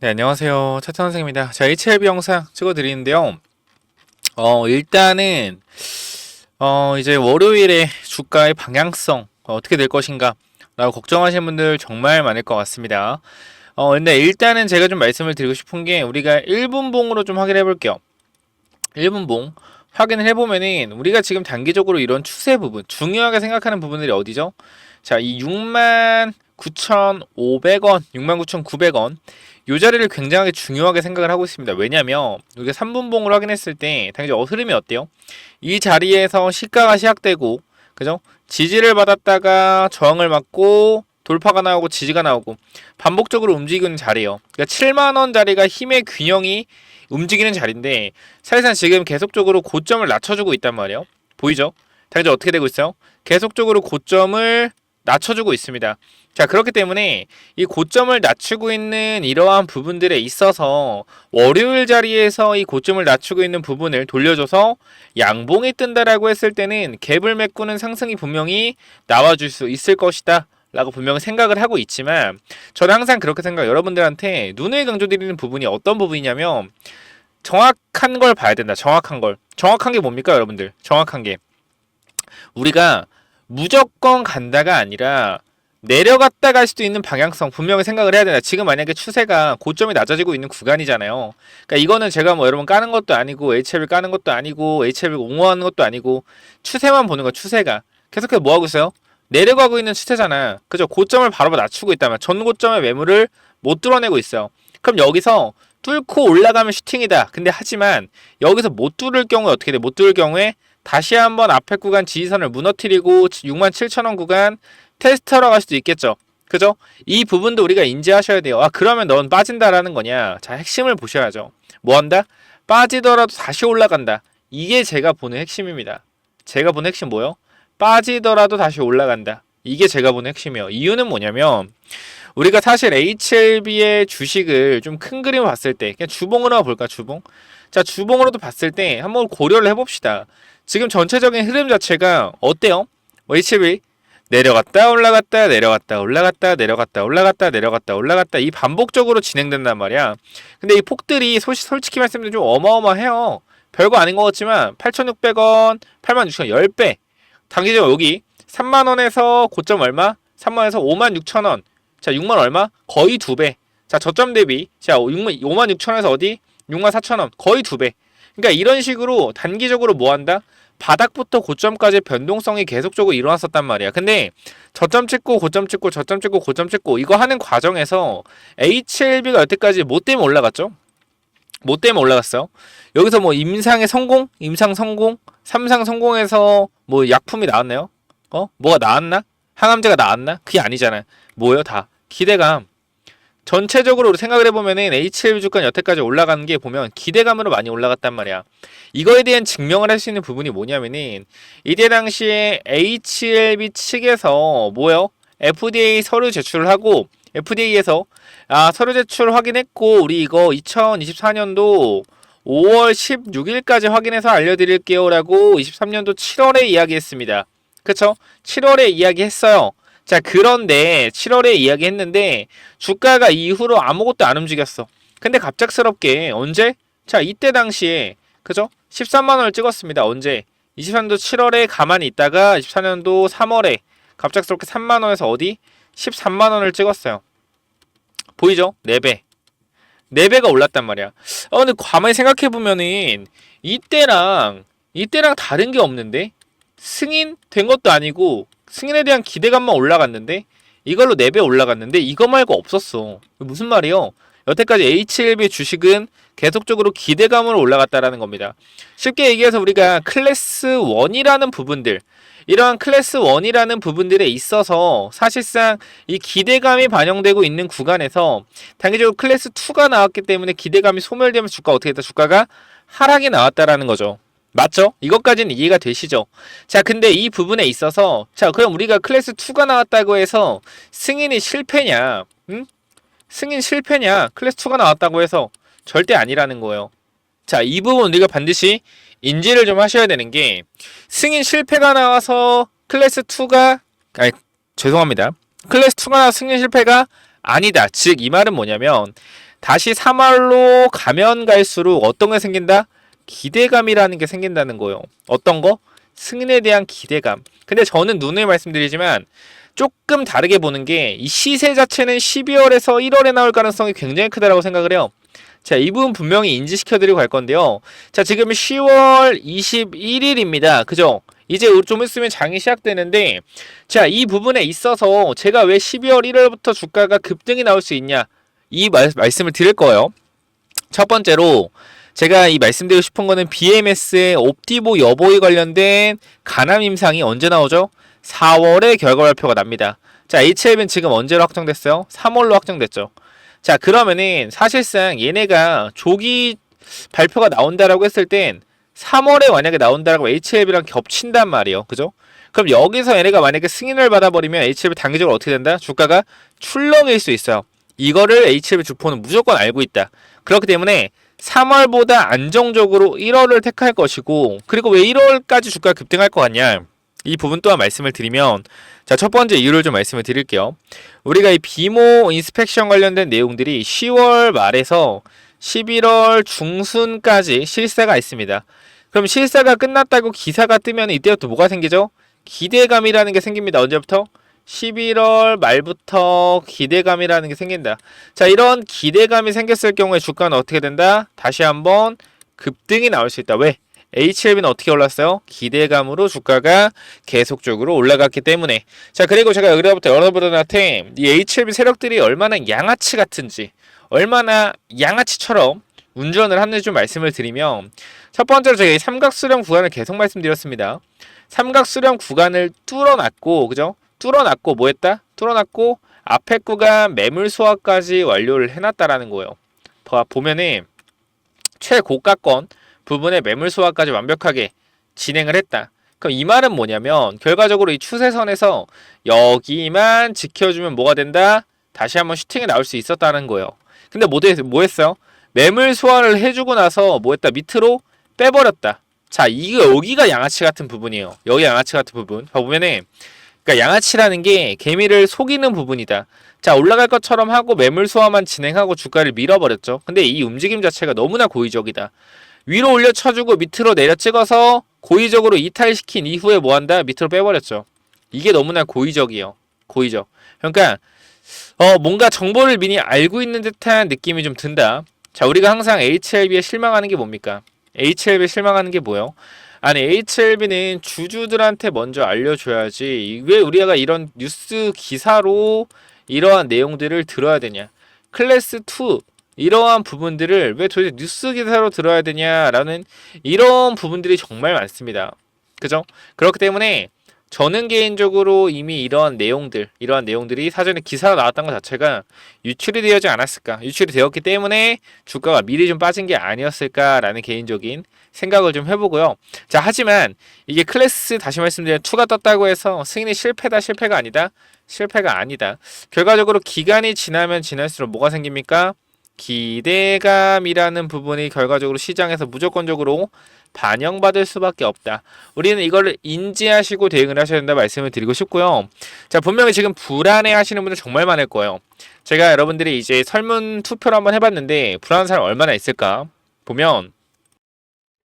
네, 안녕하세요. 차찬 선생입니다. 자, HLB 영상 찍어드리는데요. 일단은, 이제 월요일에 주가의 방향성, 어떻게 될 것인가, 라고 걱정하시는 분들 정말 많을 것 같습니다. 근데 일단은 제가 좀 말씀을 드리고 싶은 게, 우리가 1분봉으로 좀 확인해 볼게요. 1분봉. 확인을 해보면은, 우리가 지금 단기적으로 이런 추세 부분, 중요하게 생각하는 부분들이 어디죠? 자, 이 69,500원, 69,900원, 이 자리를 굉장히 중요하게 생각을 하고 있습니다. 왜냐면 우리가 3분봉을 확인했을 때 당연히 흐름이 어때요? 이 자리에서 시가가 시작되고, 그죠? 지지를 받았다가 저항을 맞고 돌파가 나오고 지지가 나오고 반복적으로 움직이는 자리예요. 그러니까 7만 원 자리가 힘의 균형이 움직이는 자리인데, 사실상 지금 계속적으로 고점을 낮춰주고 있단 말이에요. 보이죠? 당연히 어떻게 되고 있어요? 계속적으로 고점을 낮춰주고 있습니다. 자, 그렇기 때문에 이 고점을 낮추고 있는 이러한 부분들에 있어서 월요일 자리에서 이 고점을 낮추고 있는 부분을 돌려줘서 양봉이 뜬다라고 했을 때는 갭을 메꾸는 상승이 분명히 나와줄 수 있을 것이다 라고 분명히 생각을 하고 있지만, 저는 항상 그렇게 여러분들한테 눈에 강조드리는 부분이 어떤 부분이냐면, 정확한 걸 봐야 된다. 정확한 걸. 정확한 게 뭡니까, 여러분들? 정확한 게 우리가 무조건 간다가 아니라 내려갔다 갈 수도 있는 방향성 분명히 생각을 해야 된다. 지금 만약에 추세가 고점이 낮아지고 있는 구간이잖아요. 그러니까 이거는 제가 뭐 여러분 까는 것도 아니고 HLB 까는 것도 아니고 HLB 옹호하는 것도 아니고 추세만 보는 거. 추세가 계속해서 뭐 하고 있어요? 내려가고 있는 추세잖아. 그죠? 고점을 바로 낮추고 있다면 전 고점의 매물을 못 뚫어내고 있어요. 그럼 여기서 뚫고 올라가면 슈팅이다. 근데 하지만 여기서 못 뚫을 경우에 어떻게 돼? 못 뚫을 경우에 다시 한번 앞에 구간 지지선을 무너뜨리고 67,000원 구간 테스트하러 갈 수도 있겠죠. 그죠? 이 부분도 우리가 인지하셔야 돼요. 아, 그러면 넌 빠진다라는 거냐? 자, 핵심을 보셔야죠. 뭐 한다? 빠지더라도 다시 올라간다. 이게 제가 보는 핵심입니다. 제가 보는 핵심 뭐요? 빠지더라도 다시 올라간다. 이게 제가 보는 핵심이에요. 이유는 뭐냐면 우리가 사실 HLB의 주식을 좀 큰 그림을 봤을 때, 그냥 주봉으로 볼까, 주봉? 자, 주봉으로도 봤을 때 한번 고려를 해봅시다. 지금 전체적인 흐름 자체가 어때요? HLB 내려갔다 올라갔다 내려갔다 올라갔다 내려갔다 올라갔다 내려갔다 올라갔다, 이 반복적으로 진행된단 말이야. 근데 이 폭들이 솔직히 말씀드리면 좀 어마어마해요. 별거 아닌 것 같지만 8,600원, 86,000원 10배. 단기적으로 여기 3만원에서 고점 얼마? 3만원에서 56,000원. 자, 6만 얼마? 거의 2배. 자, 저점 대비. 자, 56,000원에서 어디? 64,000원. 거의 2배. 그러니까 이런 식으로 단기적으로 뭐 한다? 바닥부터 고점까지 변동성이 계속적으로 일어났었단 말이야. 근데 저점 찍고 고점 찍고 저점 찍고 고점 찍고 이거 하는 과정에서 HLB가 여태까지 뭐 때문에 올라갔죠? 뭐 때문에 올라갔어요? 여기서 뭐 임상의 성공? 임상 성공? 삼상 성공해서 뭐 약품이 나왔나요? 뭐가 나왔나? 항암제가 나왔나? 그게 아니잖아요. 뭐예요? 다 기대감. 전체적으로 생각을 해보면은 HLB 주가 여태까지 올라가는 게 보면 기대감으로 많이 올라갔단 말이야. 이거에 대한 증명을 할 수 있는 부분이 뭐냐면은, 이때 당시에 HLB 측에서 뭐요? FDA 서류 제출을 하고, FDA에서 서류 제출 확인했고 우리 이거 2024년도 5월 16일까지 확인해서 알려드릴게요 라고 23년도 7월에 이야기했습니다. 그쵸? 7월에 이야기했어요. 자, 그런데 7월에 이야기했는데 주가가 이후로 아무것도 안 움직였어. 근데 갑작스럽게 언제? 자, 이때 당시에 그죠? 13만원을 찍었습니다. 언제? 23년도 7월에 가만히 있다가 24년도 3월에 갑작스럽게 3만원에서 어디? 13만원을 찍었어요. 보이죠? 4배. 4배가 올랐단 말이야. 근데 가만히 생각해보면은 이때랑 다른 게 없는데? 승인 된 것도 아니고 승인에 대한 기대감만 올라갔는데 이걸로 4배 올라갔는데 이거 말고 없었어. 무슨 말이요? 여태까지 HLB 주식은 계속적으로 기대감으로 올라갔다라는 겁니다. 쉽게 얘기해서 우리가 클래스 1이라는 부분들, 이러한 클래스 1이라는 부분들에 있어서 사실상 이 기대감이 반영되고 있는 구간에서 단기적으로 클래스 2가 나왔기 때문에 기대감이 소멸되면서 주가가 어떻게 됐다? 주가가 하락이 나왔다라는 거죠. 맞죠? 이것까지는 이해가 되시죠? 자, 근데 이 부분에 있어서 자, 그럼 우리가 클래스 2가 나왔다고 해서 승인이 실패냐? 응? 승인 실패냐? 클래스 2가 나왔다고 해서 절대 아니라는 거예요. 자, 이 부분 우리가 반드시 인지를 좀 하셔야 되는 게, 승인 실패가 나와서 클래스 2가 죄송합니다. 클래스 2가 나와서 승인 실패가 아니다. 즉 이 말은 뭐냐면 다시 3월로 가면 갈수록 어떤 게 생긴다? 기대감이라는 게 생긴다는 거예요. 어떤 거? 승인에 대한 기대감. 근데 저는 누누이 말씀드리지만 조금 다르게 보는 게 이 시세 자체는 12월에서 1월에 나올 가능성이 굉장히 크다라고 생각을 해요. 자, 이 부분 분명히 인지시켜드리고 갈 건데요. 자, 지금 10월 21일입니다. 그죠? 이제 좀 있으면 장이 시작되는데, 자, 이 부분에 있어서 제가 왜 12월 1월부터 주가가 급등이 나올 수 있냐? 이 말씀을 드릴 거예요. 첫 번째로, 제가 이 말씀드리고 싶은 거는 BMS의 옵티보 여보에 관련된 간암 임상이 언제 나오죠? 4월에 결과 발표가 납니다. 자, HLB는 지금 언제로 확정됐어요? 3월로 확정됐죠. 자, 그러면은 사실상 얘네가 조기 발표가 나온다라고 했을 땐 3월에 만약에 나온다라고 HLB랑 겹친단 말이에요. 그죠? 그럼 여기서 얘네가 만약에 승인을 받아버리면 HLB 단기적으로 어떻게 된다? 주가가 출렁일 수 있어요. 이거를 HLB 주포는 무조건 알고 있다. 그렇기 때문에 3월보다 안정적으로 1월을 택할 것이고, 그리고 왜 1월까지 주가가 급등할 것 같냐? 이 부분 또한 말씀을 드리면, 자, 첫 번째 이유를 좀 말씀을 드릴게요. 우리가 이 비모 인스펙션 관련된 내용들이 10월 말에서 11월 중순까지 실사가 있습니다. 그럼 실사가 끝났다고 기사가 뜨면 이때부터 뭐가 생기죠? 기대감이라는 게 생깁니다. 언제부터? 11월 말부터 기대감이라는 게 생긴다. 자, 이런 기대감이 생겼을 경우에 주가는 어떻게 된다? 다시 한번 급등이 나올 수 있다. 왜? HLB는 어떻게 올랐어요? 기대감으로 주가가 계속적으로 올라갔기 때문에. 자, 그리고 제가 여기서부터 여러분들한테 이 HLB 세력들이 얼마나 양아치 같은지, 얼마나 양아치처럼 운전을 하는지 좀 말씀을 드리면, 첫 번째로 제가 이 삼각수렴 구간을 계속 말씀드렸습니다. 삼각수렴 구간을 뚫어놨고, 그죠? 뚫어놨고 뭐 했다? 뚫어놨고 앞에 구간 매물 소화까지 완료를 해놨다라는 거예요. 보면은 최고가권 부분의 매물 소화까지 완벽하게 진행을 했다. 그럼 이 말은 뭐냐면 결과적으로 이 추세선에서 여기만 지켜주면 뭐가 된다? 다시 한번 슈팅이 나올 수 있었다는 거예요. 근데 뭐 했어요? 매물 소화를 해주고 나서 뭐 했다? 밑으로 빼버렸다. 자, 이거 여기가 양아치 같은 부분이에요. 여기 양아치 같은 부분. 보면은 그러니까 양아치라는 게 개미를 속이는 부분이다. 자, 올라갈 것처럼 하고 매물 소화만 진행하고 주가를 밀어버렸죠. 근데 이 움직임 자체가 너무나 고의적이다. 위로 올려 쳐주고 밑으로 내려 찍어서 고의적으로 이탈시킨 이후에 뭐한다? 밑으로 빼버렸죠. 이게 너무나 고의적이에요. 고의적. 그러니까 뭔가 정보를 미리 알고 있는 듯한 느낌이 좀 든다. 자, 우리가 항상 HLB에 실망하는 게 뭡니까? HLB에 실망하는 게 뭐예요? 아니, HLB는 주주들한테 먼저 알려줘야지. 왜 우리가 이런 뉴스 기사로 이러한 내용들을 들어야 되냐? 클래스 2 이러한 부분들을 왜 도대체 뉴스 기사로 들어야 되냐라는 이런 부분들이 정말 많습니다. 그죠? 그렇기 때문에 저는 개인적으로 이미 이러한 내용들이 사전에 기사가 나왔던 것 자체가 유출이 되지 않았을까? 유출이 되었기 때문에 주가가 미리 좀 빠진 게 아니었을까라는 개인적인 생각을 좀 해보고요. 자, 하지만 이게 클래스 다시 말씀드리면 2가 떴다고 해서 승인이 실패가 아니다. 실패가 아니다. 결과적으로 기간이 지나면 지날수록 뭐가 생깁니까? 기대감이라는 부분이 결과적으로 시장에서 무조건적으로 반영받을 수밖에 없다. 우리는 이걸 인지하시고 대응을 하셔야 된다 말씀을 드리고 싶고요. 자, 분명히 지금 불안해 하시는 분들 정말 많을 거예요. 제가 여러분들이 이제 설문 투표를 한번 해봤는데 불안한 사람 얼마나 있을까? 보면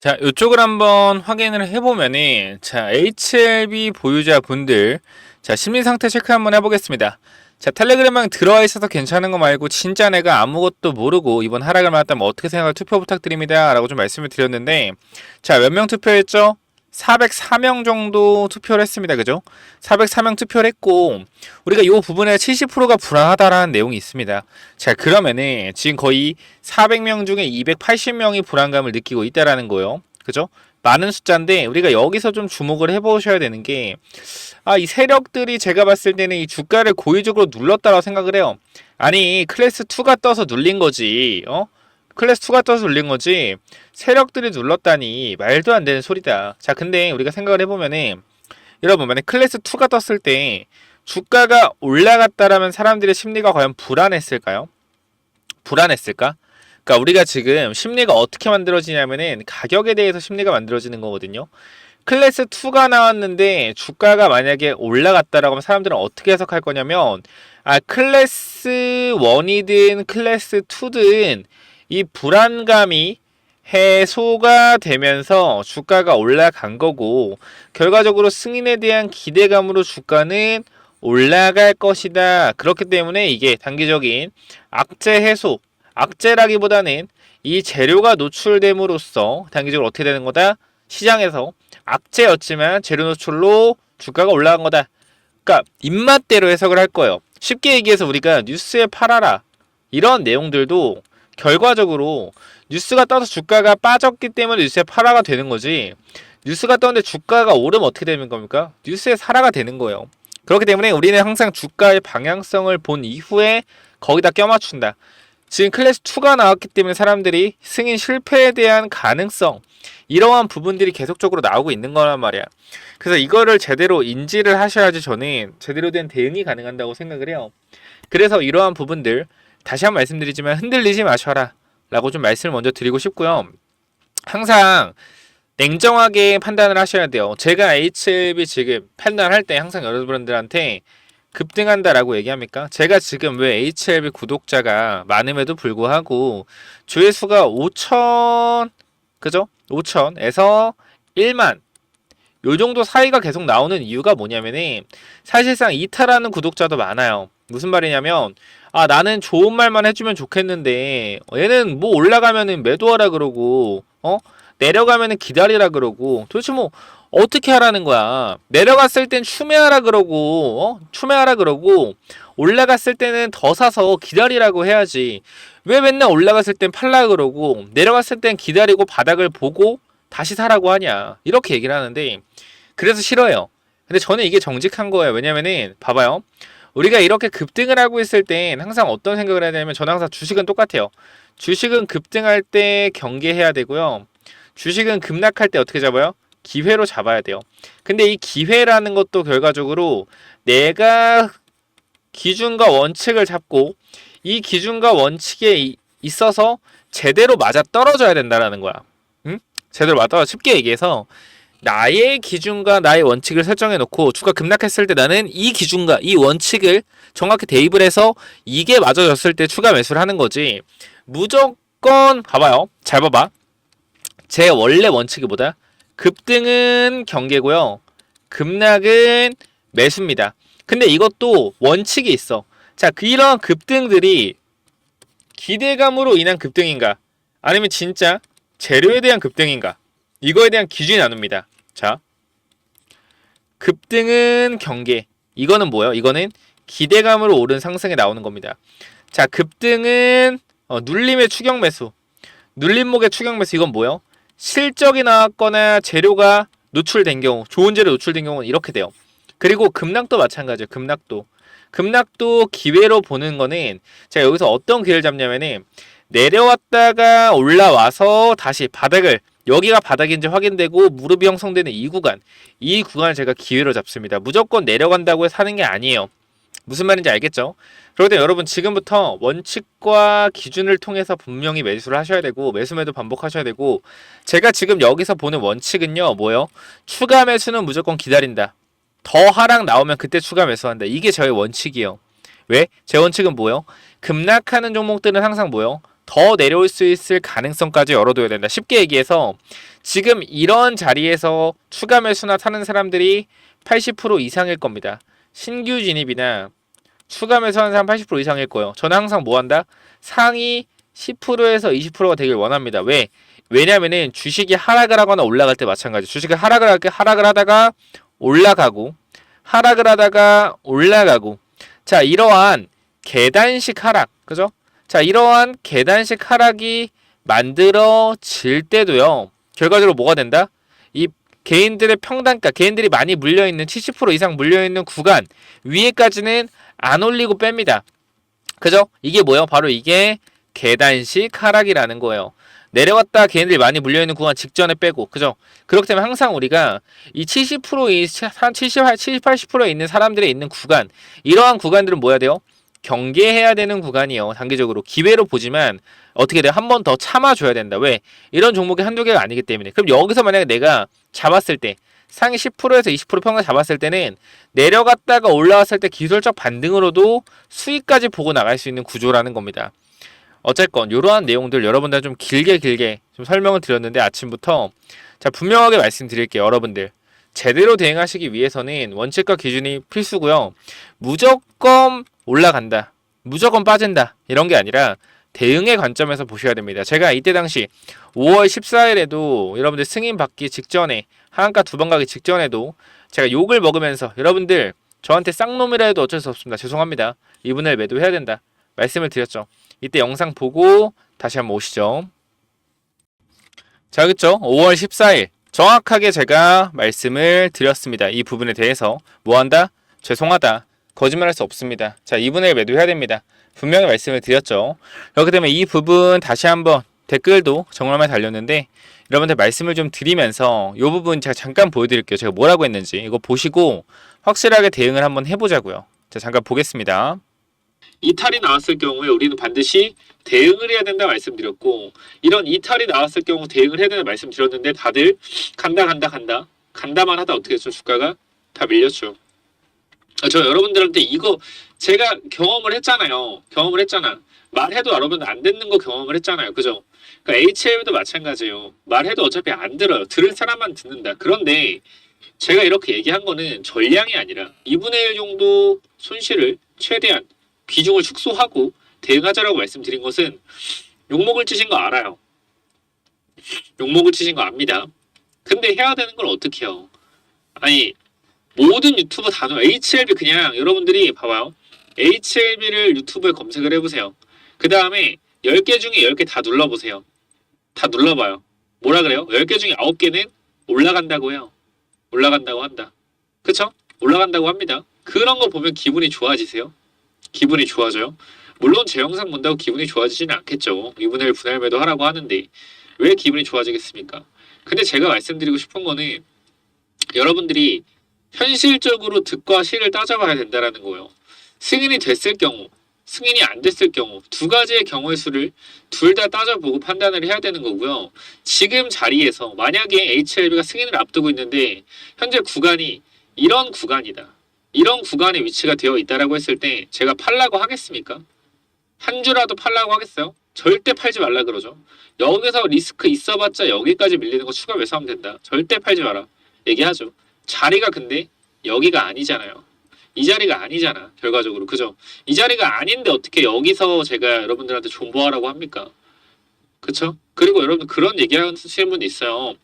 자, 이쪽을 한번 확인을 해보면은 자, HLB 보유자 분들 자, 심리 상태 체크 한번 해보겠습니다. 자, 텔레그램방 들어와 있어서 괜찮은 거 말고 진짜 내가 아무것도 모르고 이번 하락을 맞았다면 어떻게 생각할 투표 부탁드립니다 라고 좀 말씀을 드렸는데 자, 몇 명 투표했죠? 404명 정도 투표를 했습니다. 그죠? 404명 투표를 했고 우리가 이 부분에 70%가 불안하다라는 내용이 있습니다. 자, 그러면은 지금 거의 400명 중에 280명이 불안감을 느끼고 있다라는 거예요. 그죠? 많은 숫자인데 우리가 여기서 좀 주목을 해보셔야 되는 게 이 세력들이 제가 봤을 때는 이 주가를 고의적으로 눌렀다고 생각을 해요. 아니, 클래스 2가 떠서 눌린 거지. 클래스 2가 떠서 눌린 거지. 세력들이 눌렀다니 말도 안 되는 소리다. 자, 근데 우리가 생각을 해보면은 여러분, 만약 클래스 2가 떴을 때 주가가 올라갔다라면 사람들의 심리가 과연 불안했을까요? 불안했을까? 그러니까 우리가 지금 심리가 어떻게 만들어지냐면은 가격에 대해서 심리가 만들어지는 거거든요. 클래스 2가 나왔는데 주가가 만약에 올라갔다라고 하면 사람들은 어떻게 해석할 거냐면 클래스 1이든 클래스 2든 이 불안감이 해소가 되면서 주가가 올라간 거고 결과적으로 승인에 대한 기대감으로 주가는 올라갈 것이다. 그렇기 때문에 이게 단기적인 악재 해소, 악재라기보다는 이 재료가 노출됨으로써 단기적으로 어떻게 되는 거다? 시장에서 악재였지만 재료 노출로 주가가 올라간 거다. 그러니까 입맛대로 해석을 할 거예요. 쉽게 얘기해서 우리가 뉴스에 팔아라 이런 내용들도 결과적으로 뉴스가 떠서 주가가 빠졌기 때문에 뉴스에 팔아가 되는 거지. 뉴스가 떴는데 주가가 오르면 어떻게 되는 겁니까? 뉴스에 사라가 되는 거예요. 그렇기 때문에 우리는 항상 주가의 방향성을 본 이후에 거기다 껴맞춘다. 지금 클래스 2가 나왔기 때문에 사람들이 승인 실패에 대한 가능성 이러한 부분들이 계속적으로 나오고 있는 거란 말이야. 그래서 이거를 제대로 인지를 하셔야지 저는 제대로 된 대응이 가능한다고 생각을 해요. 그래서 이러한 부분들 다시 한번 말씀드리지만 흔들리지 마셔라 라고 좀 말씀을 먼저 드리고 싶고요. 항상 냉정하게 판단을 하셔야 돼요. 제가 HLB 지금 판단할 때 항상 여러분들한테 급등한다라고 얘기합니까? 제가 지금 왜 HLB 구독자가 많음에도 불구하고 조회수가 5천 그죠? 5천에서 1만 요 정도 사이가 계속 나오는 이유가 뭐냐면은 사실상 이탈하는 구독자도 많아요. 무슨 말이냐면 나는 좋은 말만 해주면 좋겠는데 얘는 뭐 올라가면은 매도하라 그러고 내려가면은 기다리라 그러고 도대체 뭐 어떻게 하라는 거야. 내려갔을 땐 추매하라 그러고 추매하라 그러고 올라갔을 때는 더 사서 기다리라고 해야지. 왜 맨날 올라갔을 땐 팔라 그러고 내려갔을 땐 기다리고 바닥을 보고 다시 사라고 하냐. 이렇게 얘기를 하는데 그래서 싫어요. 근데 저는 이게 정직한 거예요. 왜냐면은 봐봐요. 우리가 이렇게 급등을 하고 있을 땐 항상 어떤 생각을 해야 되냐면 저는 항상 주식은 똑같아요. 주식은 급등할 때 경계해야 되고요. 주식은 급락할 때 어떻게 잡아요? 기회로 잡아야 돼요. 근데 이 기회라는 것도 결과적으로 내가 기준과 원칙을 잡고 이 기준과 원칙에 있어서 제대로 맞아 떨어져야 된다라는 거야. 응? 제대로 맞아 떨어져. 쉽게 얘기해서 나의 기준과 나의 원칙을 설정해 놓고 주가 급락했을 때 나는 이 기준과 이 원칙을 정확히 대입을 해서 이게 맞아졌을 때 추가 매수를 하는 거지. 무조건 봐봐요. 잘 봐봐. 제 원래 원칙이 뭐다? 급등은 경계고요. 급락은 매수입니다. 근데 이것도 원칙이 있어. 자, 이런 급등들이 기대감으로 인한 급등인가? 아니면 진짜 재료에 대한 급등인가? 이거에 대한 기준이 나눕니다. 자, 급등은 경계. 이거는 뭐예요? 이거는 기대감으로 오른 상승에 나오는 겁니다. 자, 급등은 눌림의 추격 매수. 눌림목의 추격 매수. 이건 뭐예요? 실적이 나왔거나 재료가 노출된 경우, 좋은 재료 노출된 경우는 이렇게 돼요. 그리고 급락도 마찬가지예요. 급락도 기회로 보는 거는 제가 여기서 어떤 기회를 잡냐면은 내려왔다가 올라와서 다시 바닥을 여기가 바닥인지 확인되고 무릎이 형성되는 이 구간을 제가 기회로 잡습니다. 무조건 내려간다고 해서 사는 게 아니에요. 무슨 말인지 알겠죠? 그럴 때 여러분 지금부터 원칙과 기준을 통해서 분명히 매수를 하셔야 되고 매수 반복하셔야 되고 제가 지금 여기서 보는 원칙은요. 뭐요? 추가 매수는 무조건 기다린다. 더 하락 나오면 그때 추가 매수한다. 이게 저의 원칙이에요. 왜? 제 원칙은 뭐요? 급락하는 종목들은 항상 뭐요? 더 내려올 수 있을 가능성까지 열어둬야 된다. 쉽게 얘기해서 지금 이런 자리에서 추가 매수나 사는 사람들이 80% 이상일 겁니다. 신규 진입이나 추가 매수하는 사람 80% 이상일 거예요. 저는 항상 뭐 한다? 상위 10%에서 20%가 되길 원합니다. 왜? 왜냐면은 주식이 하락을 하거나 올라갈 때 마찬가지. 주식이 하락을 하다가 올라가고 하락을 하다가 올라가고 자 이러한 계단식 하락 그죠? 자 이러한 계단식 하락이 만들어질 때도요 결과적으로 뭐가 된다? 이 개인들의 평단가 개인들이 많이 물려있는 70% 이상 물려있는 구간 위에까지는 안 올리고 뺍니다. 그죠? 이게 뭐예요? 바로 이게 계단식 하락이라는 거예요. 내려왔다 개인들이 많이 물려있는 구간 직전에 빼고 그죠? 그렇기 때문에 항상 우리가 이 70%, 70, 80%에 있는 사람들이 있는 구간 이러한 구간들은 뭐 해야 돼요? 경계해야 되는 구간이에요. 단기적으로 기회로 보지만 어떻게 돼요? 한 번 더 참아줘야 된다. 왜? 이런 종목이 한두 개가 아니기 때문에. 그럼 여기서 만약에 내가 잡았을 때 상위 10%에서 20% 평균 잡았을 때는 내려갔다가 올라왔을 때 기술적 반등으로도 수익까지 보고 나갈 수 있는 구조라는 겁니다. 어쨌건 이러한 내용들 여러분들 좀 길게 좀 설명을 드렸는데 아침부터 자 분명하게 말씀드릴게요. 여러분들 제대로 대응하시기 위해서는 원칙과 기준이 필수고요. 무조건 올라간다, 무조건 빠진다 이런 게 아니라 대응의 관점에서 보셔야 됩니다. 제가 이때 당시 5월 14일에도 여러분들 승인 받기 직전에 하한가 두 번 가기 직전에도 제가 욕을 먹으면서 여러분들 저한테 쌍놈이라 해도 어쩔 수 없습니다. 죄송합니다. 이분을 매도해야 된다 말씀을 드렸죠. 이때 영상 보고 다시 한번 오시죠. 자, 그쵸? 5월 14일 정확하게 제가 말씀을 드렸습니다. 이 부분에 대해서 뭐한다? 죄송하다. 거짓말할 수 없습니다. 자, 이분을 매도해야 됩니다. 분명히 말씀을 드렸죠. 그렇기 때문에 이 부분 다시 한번 댓글도 정말 달렸는데 여러분들 말씀을 좀 드리면서 이 부분 제가 잠깐 보여드릴게요. 제가 뭐라고 했는지 이거 보시고 확실하게 대응을 한번 해보자고요. 자, 잠깐 보겠습니다. 이탈이 나왔을 경우에 우리는 반드시 대응을 해야 된다 말씀드렸고 이런 이탈이 나왔을 경우 대응을 해야 된다 말씀드렸는데 다들 간다만 하다 어떻게 했죠? 주가가 다 밀렸죠. 저 여러분들한테 이거 제가 경험을 했잖아요. 말해도 여러분들 안 듣는 거 경험을 했잖아요. 그죠? 그러니까 HL도 마찬가지예요. 말해도 어차피 안 들어요. 들을 사람만 듣는다. 그런데 제가 이렇게 얘기한 거는 전량이 아니라 2분의 1 정도 손실을 최대한 비중을 축소하고 대응하자라고 말씀드린 것은 욕먹을 짓인 거 알아요. 욕먹을 짓인 거 압니다. 근데 해야 되는 걸 어떻게 해요? 아니 모든 유튜브 단어 HLB 그냥 여러분들이 봐봐요. HLB를 유튜브에 검색을 해보세요. 그 다음에 10개 중에 10개 다 눌러보세요. 다 눌러봐요. 뭐라 그래요? 10개 중에 9개는 올라간다고 해요. 올라간다고 한다. 그쵸? 올라간다고 합니다. 그런 거 보면 기분이 좋아지세요? 기분이 좋아져요? 물론 제 영상 본다고 기분이 좋아지지는 않겠죠. 2분의 1 분할 매도 하라고 하는데 왜 기분이 좋아지겠습니까? 근데 제가 말씀드리고 싶은 거는 여러분들이 현실적으로 득과 실을 따져봐야 된다는 거예요. 승인이 됐을 경우, 승인이 안 됐을 경우 두 가지의 경우의 수를 둘 다 따져보고 판단을 해야 되는 거고요. 지금 자리에서 만약에 HLB가 승인을 앞두고 있는데 현재 구간이 이런 구간이다. 이런 구간에 위치가 되어 있다라고 했을 때 제가 팔라고 하겠습니까? 한 주라도 팔라고 하겠어요? 절대 팔지 말라 그러죠. 여기서 리스크 있어봤자 여기까지 밀리는 거 추가 매수하면 된다. 절대 팔지 마라. 얘기하죠. 자리가 근데 여기가 아니잖아요. 이 자리가 아니잖아. 결과적으로. 그죠? 이 자리가 아닌데 어떻게 여기서 제가 여러분들한테 존버하라고 합니까? 그쵸? 그리고 여러분 그런 얘기하시는 분도 있어요.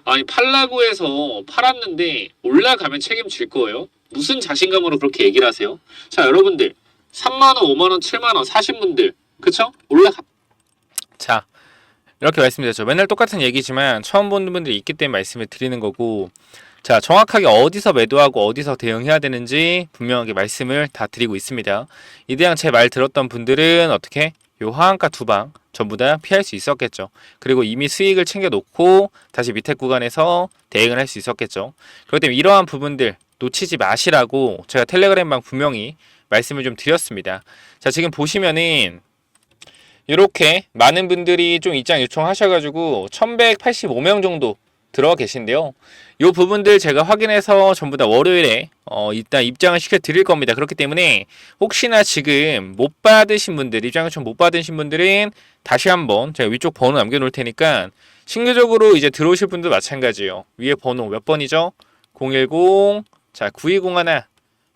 아니 팔라고 해서 팔았는데 올라가면 책임질 거예요? 무슨 자신감으로 그렇게 얘기를 하세요? 자 여러분들 3만원, 5만원, 7만원 사신 분들 그쵸? 자 이렇게 말씀드렸죠. 맨날 똑같은 얘기지만 처음 보는 분들이 있기 때문에 말씀을 드리는 거고 자 정확하게 어디서 매도하고 어디서 대응해야 되는지 분명하게 말씀을 다 드리고 있습니다. 이 대양 제 말 들었던 분들은 어떻게 요 하한가 두 방 전부 다 피할 수 있었겠죠. 그리고 이미 수익을 챙겨 놓고 다시 밑에 구간에서 대응을 할 수 있었겠죠. 그렇기 때문에 이러한 부분들 놓치지 마시라고 제가 텔레그램방 분명히 말씀을 좀 드렸습니다. 자 지금 보시면은 이렇게 많은 분들이 좀 입장 요청하셔가지고 1185명 정도 들어와 계신데요. 이 부분들 제가 확인해서 전부 다 월요일에 일단 입장을 시켜 드릴 겁니다. 그렇기 때문에 혹시나 지금 못 받으신 분들, 입장 요청 못 받으신 분들은 다시 한번 제가 위쪽 번호 남겨놓을 테니까 신규적으로 이제 들어오실 분도 마찬가지예요. 위에 번호 몇 번이죠? 010 자 9201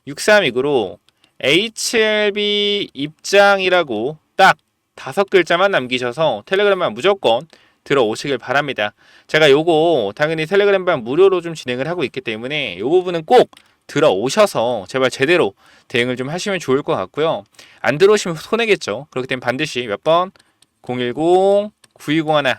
6329로 HLB 입장이라고 딱 5글자만 남기셔서 텔레그램만 무조건 들어오시길 바랍니다. 제가 요거 당연히 텔레그램방 무료로 좀 진행을 하고 있기 때문에 요 부분은 꼭 들어오셔서 제발 제대로 대응을 좀 하시면 좋을 것 같고요. 안 들어오시면 손해겠죠. 그렇기 때문에 반드시 몇 번? 010 9201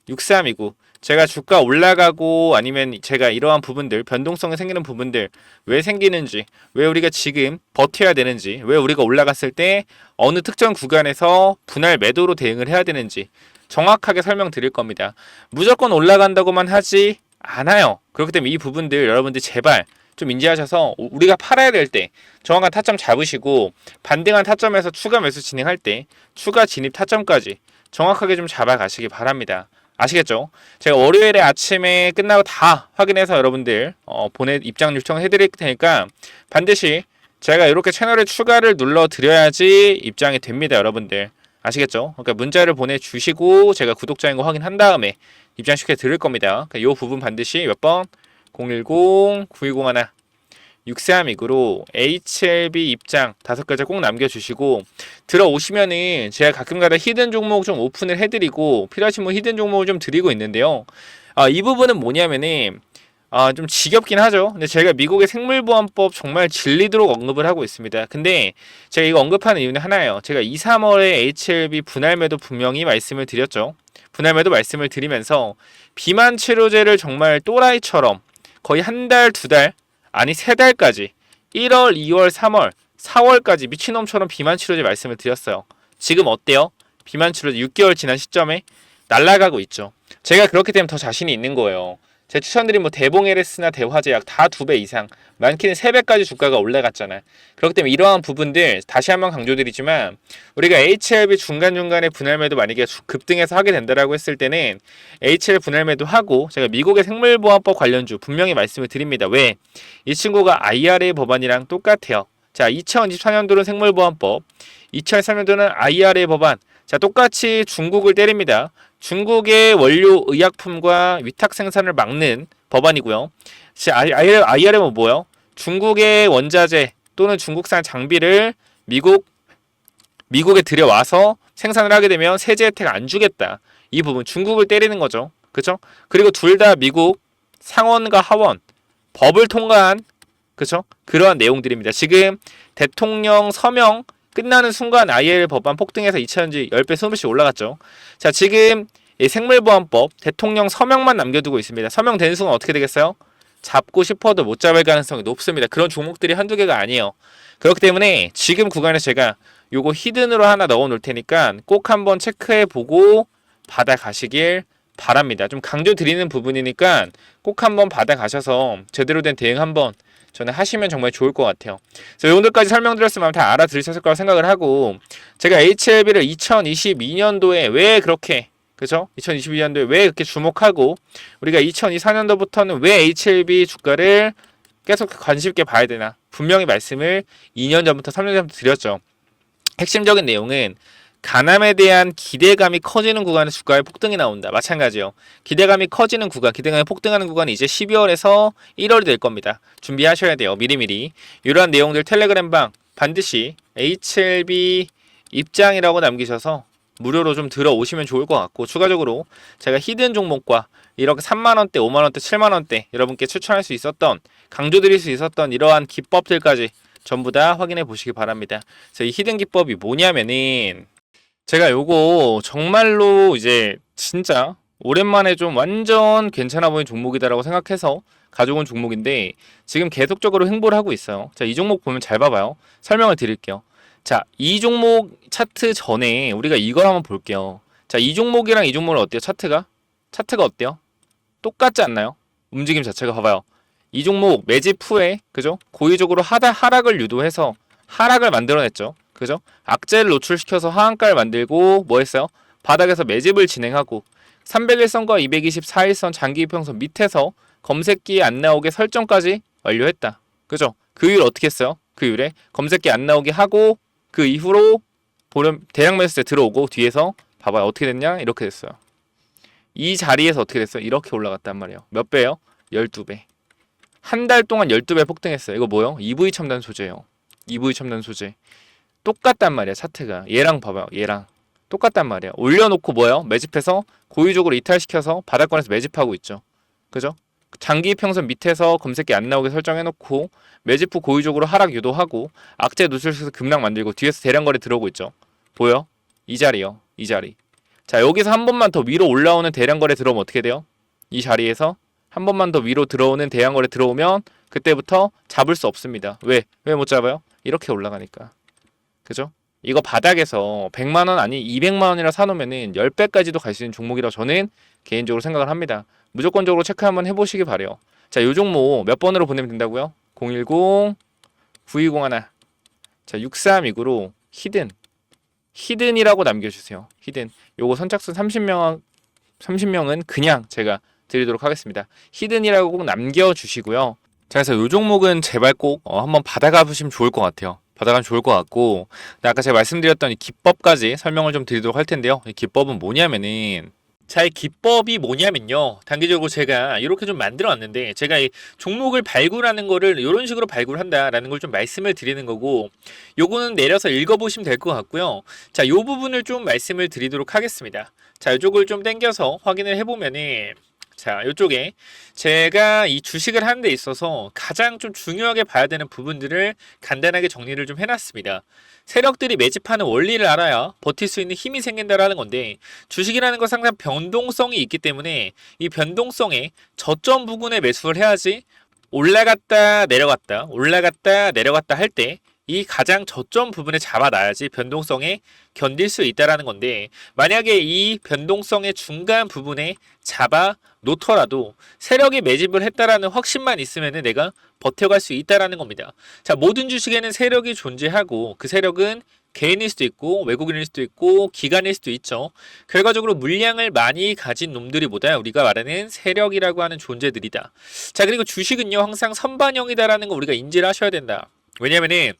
6329 제가 주가 올라가고 아니면 제가 이러한 부분들 변동성이 생기는 부분들 왜 생기는지 왜 우리가 지금 버텨야 되는지 왜 우리가 올라갔을 때 어느 특정 구간에서 분할 매도로 대응을 해야 되는지 정확하게 설명드릴 겁니다. 무조건 올라간다고만 하지 않아요. 그렇기 때문에 이 부분들 여러분들 제발 좀 인지하셔서 우리가 팔아야 될 때 정확한 타점 잡으시고 반등한 타점에서 추가 매수 진행할 때 추가 진입 타점까지 정확하게 좀 잡아가시기 바랍니다. 아시겠죠? 제가 월요일에 아침에 끝나고 다 확인해서 여러분들 입장 요청해 드릴 테니까 반드시 제가 이렇게 채널에 추가를 눌러 드려야지 입장이 됩니다, 여러분들. 아시겠죠? 그러니까 문자를 보내주시고 제가 구독자인 거 확인한 다음에 입장시켜 드릴 겁니다. 그러니까 이 부분 반드시 몇 번? 010-9201 6329로 HLB 입장 5글자 꼭 남겨주시고 들어오시면은 제가 가끔가다 히든 종목 좀 오픈을 해드리고 필요하신 분 히든 종목을 좀 드리고 있는데요. 이 부분은 뭐냐면은 좀 지겹긴 하죠. 근데 제가 미국의 생물보안법 정말 질리도록 언급을 하고 있습니다. 근데 제가 이거 언급하는 이유는 하나예요. 제가 2, 3월에 HLB 분할매도 분명히 말씀을 드렸죠. 분할매도 말씀을 드리면서 비만 치료제를 정말 또라이처럼 거의 한 달, 두 달, 아니 3달까지 1월, 2월, 3월, 4월까지 미친놈처럼 비만 치료제 말씀을 드렸어요. 지금 어때요? 비만 치료제 6개월 지난 시점에 날아가고 있죠. 제가 그렇게 되면 더 자신이 있는 거예요. 제 추천드린 뭐 대봉에레스나 대화제약 다 2배 이상, 많게는 3배까지 주가가 올라갔잖아요. 그렇기 때문에 이러한 부분들 다시 한번 강조드리지만 우리가 HLB 중간중간에 분할매도 만약에 급등해서 하게 된다라고 했을 때는 HL 분할매도 하고 제가 미국의 생물보안법 관련주 분명히 말씀을 드립니다. 왜? 이 친구가 IRA 법안이랑 똑같아요. 자, 2024년도는 생물보안법, 2023년도는 IRA 법안. 자, 똑같이 중국을 때립니다. 중국의 원료 의약품과 위탁 생산을 막는 법안이고요. IRM은 뭐예요? 중국의 원자재 또는 중국산 장비를 미국에 들여와서 생산을 하게 되면 세제 혜택 안 주겠다. 이 부분 중국을 때리는 거죠. 그렇죠? 그리고 둘 다 미국 상원과 하원 법을 통과한 그렇죠? 그러한 내용들입니다. 지금 대통령 서명 끝나는 순간 IL 법안 폭등해서 2차전지 10배, 20배씩 올라갔죠. 자, 지금 이 생물보안법 대통령 서명만 남겨두고 있습니다. 서명되는 순간 어떻게 되겠어요? 잡고 싶어도 못 잡을 가능성이 높습니다. 그런 종목들이 한두 개가 아니에요. 그렇기 때문에 지금 구간에서 제가 요거 히든으로 하나 넣어 놓을 테니까 꼭 한번 체크해 보고 받아가시길 바랍니다. 좀 강조 드리는 부분이니까 꼭 한번 받아가셔서 제대로 된 대응 한번 저는 하시면 정말 좋을 것 같아요. 그래서 여러분들까지 설명드렸으면 다 알아들으셨을 거라 생각을 하고 제가 HLB를 2022년도에 왜 그렇게 그죠? 2022년도에 왜 그렇게 주목하고 우리가 2024년도부터는 왜 HLB 주가를 계속 관심 있게 봐야 되나 분명히 말씀을 2년 전부터 3년 전부터 드렸죠. 핵심적인 내용은 가남에 대한 기대감이 커지는 구간에 주가의 폭등이 나온다. 마찬가지요. 기대감이 커지는 구간, 기대감이 폭등하는 구간이 이제 12월에서 1월이 될 겁니다. 준비하셔야 돼요. 미리미리. 이러한 내용들 텔레그램방 반드시 HLB 입장이라고 남기셔서 무료로 좀 들어오시면 좋을 것 같고 추가적으로 제가 히든 종목과 이렇게 3만원대, 5만원대, 7만원대 여러분께 추천할 수 있었던 강조드릴 수 있었던 이러한 기법들까지 전부 다 확인해 보시기 바랍니다. 그래서 이 히든 기법이 뭐냐면은 제가 요거 정말로 이제 진짜 오랜만에 좀 완전 괜찮아 보이는 종목이다라고 생각해서 가져온 종목인데 지금 계속적으로 횡보를 하고 있어요. 자, 이 종목 보면 잘 봐봐요. 설명을 드릴게요. 자, 이 종목 차트 전에 우리가 이걸 한번 볼게요. 자, 이 종목이랑 이 종목은 어때요? 차트가 어때요? 똑같지 않나요? 움직임 자체가 봐봐요. 이 종목 매집 후에 그죠? 고의적으로 하락을 유도해서 하락을 만들어냈죠. 그죠? 악재를 노출시켜서 하한가를 만들고 뭐 했어요? 바닥에서 매집을 진행하고 301선과 224일선 장기이평선 밑에서 검색기에 안 나오게 설정까지 완료했다. 그죠? 그 이후에 어떻게 했어요? 그 이후에 검색기 안 나오게 하고 그 이후로 대량 매수세 들어오고 뒤에서 봐봐요. 어떻게 됐냐? 이렇게 됐어요. 이 자리에서 어떻게 됐어요? 이렇게 올라갔단 말이에요. 몇 배요? 12배. 한 달 동안 12배 폭등했어요. 이거 뭐요? EV 첨단 소재예요. EV 첨단 소재. 똑같단 말이야 차트가. 얘랑 봐봐요. 얘랑 똑같단 말이야. 올려놓고 뭐예요? 매집해서 고의적으로 이탈시켜서 바닥권에서 매집하고 있죠. 그죠? 장기 평선 밑에서 검색기 안 나오게 설정해놓고 매집 후 고의적으로 하락 유도하고 악재 노출시켜서 급락 만들고 뒤에서 대량거래 들어오고 있죠. 보여? 이 자리요. 이 자리. 자, 여기서 한 번만 더 위로 올라오는 대량거래 들어오면 어떻게 돼요? 이 자리에서 한 번만 더 위로 들어오는 대량거래 들어오면 그때부터 잡을 수 없습니다. 왜? 왜 못 잡아요? 이렇게 올라가니까. 그죠? 이거 바닥에서 100만원 아니 200만원이라 사놓으면은 10배까지도 갈 수 있는 종목이라고 저는 개인적으로 생각을 합니다. 무조건적으로 체크 한번 해보시기 바래요. 자, 요 종목 몇 번으로 보내면 된다고요? 010-9201 자, 6329로 히든이라고 남겨주세요. 히든 요거 선착순 30명 30명은 그냥 제가 드리도록 하겠습니다. 히든이라고 꼭 남겨주시고요. 자, 그래서 이 종목은 제발 꼭 한번 받아가 보시면 좋을 것 같아요. 받아가면 좋을 것 같고, 아까 제가 말씀드렸던 이 기법까지 설명을 좀 드리도록 할 텐데요. 이 기법은 뭐냐면은, 자, 이 기법이 뭐냐면요. 단기적으로 제가 이렇게 좀 만들어 왔는데, 제가 이 종목을 발굴하는 거를 이런 식으로 발굴한다라는 걸 좀 말씀을 드리는 거고, 요거는 내려서 읽어보시면 될 것 같고요. 자, 요 부분을 좀 말씀을 드리도록 하겠습니다. 자, 이쪽을 좀 당겨서 확인을 해보면은, 자, 이쪽에 제가 이 주식을 하는 데 있어서 가장 좀 중요하게 봐야 되는 부분들을 간단하게 정리를 좀 해놨습니다. 세력들이 매집하는 원리를 알아야 버틸 수 있는 힘이 생긴다라는 건데, 주식이라는 건 상당히 변동성이 있기 때문에 이 변동성에 저점 부근에 매수를 해야지 올라갔다 내려갔다 올라갔다 내려갔다 할 때 이 가장 저점 부분에 잡아놔야지 변동성에 견딜 수 있다라는 건데, 만약에 이 변동성의 중간 부분에 잡아 놓더라도 세력이 매집을 했다라는 확신만 있으면 내가 버텨갈 수 있다라는 겁니다. 자, 모든 주식에는 세력이 존재하고 그 세력은 개인일 수도 있고 외국인일 수도 있고 기관일 수도 있죠. 결과적으로 물량을 많이 가진 놈들이보다 우리가 말하는 세력이라고 하는 존재들이다. 자, 그리고 주식은요 항상 선반영이다라는 거 우리가 인지를 하셔야 된다. 왜냐면은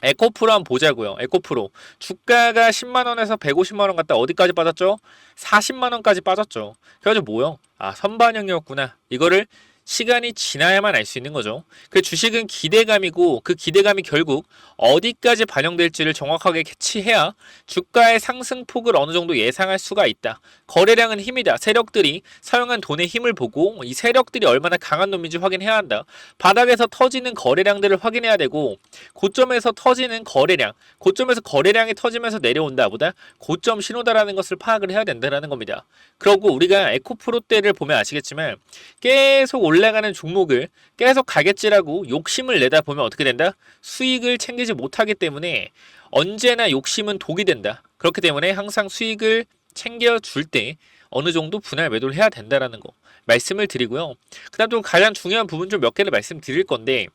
에코프로 한번 보자고요. 에코프로 주가가 10만원에서 150만원 갔다 어디까지 빠졌죠? 40만원까지 빠졌죠. 그래가지고 뭐요? 아, 선반영이었구나. 이거를 시간이 지나야만 알 수 있는 거죠. 그 주식은 기대감이고 그 기대감이 결국 어디까지 반영될지를 정확하게 캐치해야 주가의 상승폭을 어느 정도 예상할 수가 있다. 거래량은 힘이다. 세력들이 사용한 돈의 힘을 보고 이 세력들이 얼마나 강한 놈인지 확인해야 한다. 바닥에서 터지는 거래량들을 확인해야 되고, 고점에서 터지는 거래량, 고점에서 거래량이 터지면서 내려온다 보다 고점 신호다라는 것을 파악을 해야 된다는 겁니다. 그리고 우리가 에코프로 때를 보면 아시겠지만 계속 올라가는 종목을 계속 가겠지라고 욕심을 내다 보면 어떻게 된다? 수익을 챙기지 못하기 때문에 언제나 욕심은 독이 된다. 그렇기 때문에 항상 수익을 챙겨줄 때 어느 정도 분할 매도를 해야 된다라는 거 말씀을 드리고요. 그 다음 또 가장 중요한 부분 좀 몇 개를 말씀드릴 건데,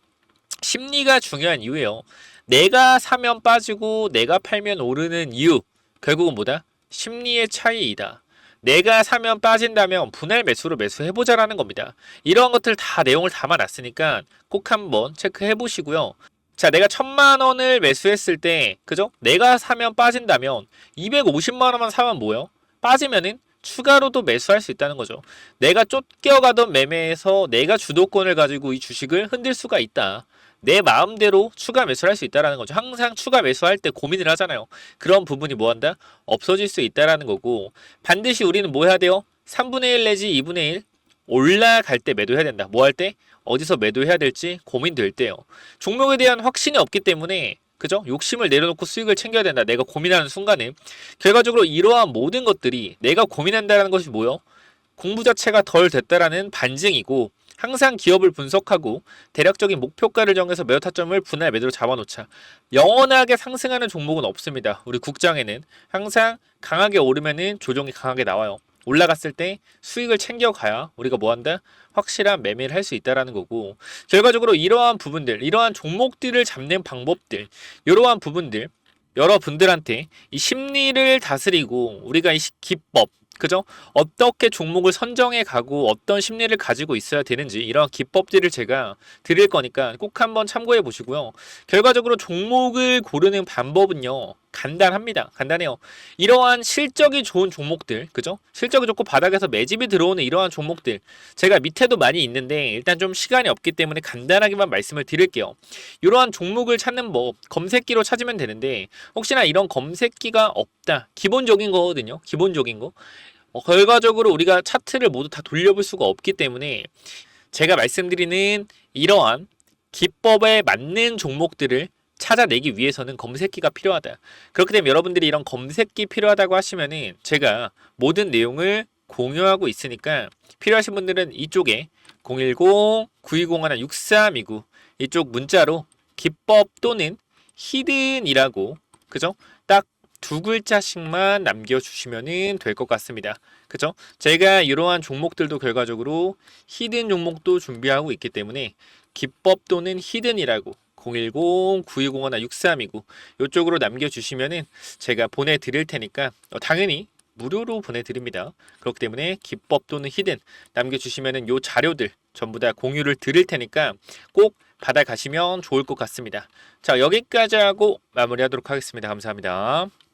심리가 중요한 이유예요. 내가 사면 빠지고 내가 팔면 오르는 이유, 결국은 뭐다? 심리의 차이이다. 내가 사면 빠진다면 분할 매수로 매수해보자라는 겁니다. 이러한 것들 다 내용을 담아놨으니까 꼭 한번 체크해 보시고요. 자, 내가 1000만원을 매수했을 때, 그죠? 내가 사면 빠진다면 250만원만 사면 뭐예요? 빠지면은 추가로도 매수할 수 있다는 거죠. 내가 쫓겨가던 매매에서 내가 주도권을 가지고 이 주식을 흔들 수가 있다. 내 마음대로 추가 매수를 할 수 있다는 거죠. 항상 추가 매수할 때 고민을 하잖아요. 그런 부분이 뭐한다? 없어질 수 있다는 거고, 반드시 우리는 뭐 해야 돼요? 3분의 1 내지 2분의 1 올라갈 때 매도해야 된다. 뭐 할 때? 어디서 매도해야 될지 고민될 때요. 종목에 대한 확신이 없기 때문에, 그죠? 욕심을 내려놓고 수익을 챙겨야 된다. 내가 고민하는 순간에 결과적으로 이러한 모든 것들이 내가 고민한다는 것이 뭐요? 공부 자체가 덜 됐다라는 반증이고, 항상 기업을 분석하고 대략적인 목표가를 정해서 매도 타점을 분할 매도로 잡아놓자. 영원하게 상승하는 종목은 없습니다. 우리 국장에는 항상 강하게 오르면은 조정이 강하게 나와요. 올라갔을 때 수익을 챙겨가야 우리가 뭐한다? 확실한 매매를 할 수 있다라는 거고, 결과적으로 이러한 부분들, 이러한 종목들을 잡는 방법들, 이러한 부분들 여러분들한테 이 심리를 다스리고 우리가 이 기법, 그죠? 어떻게 종목을 선정해 가고 어떤 심리를 가지고 있어야 되는지 이런 기법들을 제가 드릴 거니까 꼭 한번 참고해 보시고요. 결과적으로 종목을 고르는 방법은요, 간단합니다. 간단해요. 이러한 실적이 좋은 종목들, 그죠? 실적이 좋고 바닥에서 매집이 들어오는 이러한 종목들, 제가 밑에도 많이 있는데 일단 좀 시간이 없기 때문에 간단하게만 말씀을 드릴게요. 이러한 종목을 찾는 법, 검색기로 찾으면 되는데, 혹시나 이런 검색기가 없다, 기본적인 거거든요. 기본적인 거. 결과적으로 우리가 차트를 모두 다 돌려볼 수가 없기 때문에 제가 말씀드리는 이러한 기법에 맞는 종목들을 찾아내기 위해서는 검색기가 필요하다. 그렇기 때문에 여러분들이 이런 검색기 필요하다고 하시면은 제가 모든 내용을 공유하고 있으니까 필요하신 분들은 이쪽에 010-9201-6329 이쪽 문자로 기법 또는 히든이라고, 그죠? 딱 두 글자씩만 남겨주시면 될 것 같습니다. 그죠? 제가 이러한 종목들도 결과적으로 히든 종목도 준비하고 있기 때문에 기법 또는 히든이라고 010-9201-6329 이쪽으로 남겨주시면은 제가 보내드릴 테니까 당연히 무료로 보내드립니다. 그렇기 때문에 기법 또는 히든 남겨주시면은 요 자료들 전부 다 공유를 드릴 테니까 꼭 받아가시면 좋을 것 같습니다. 자, 여기까지 하고 마무리하도록 하겠습니다. 감사합니다.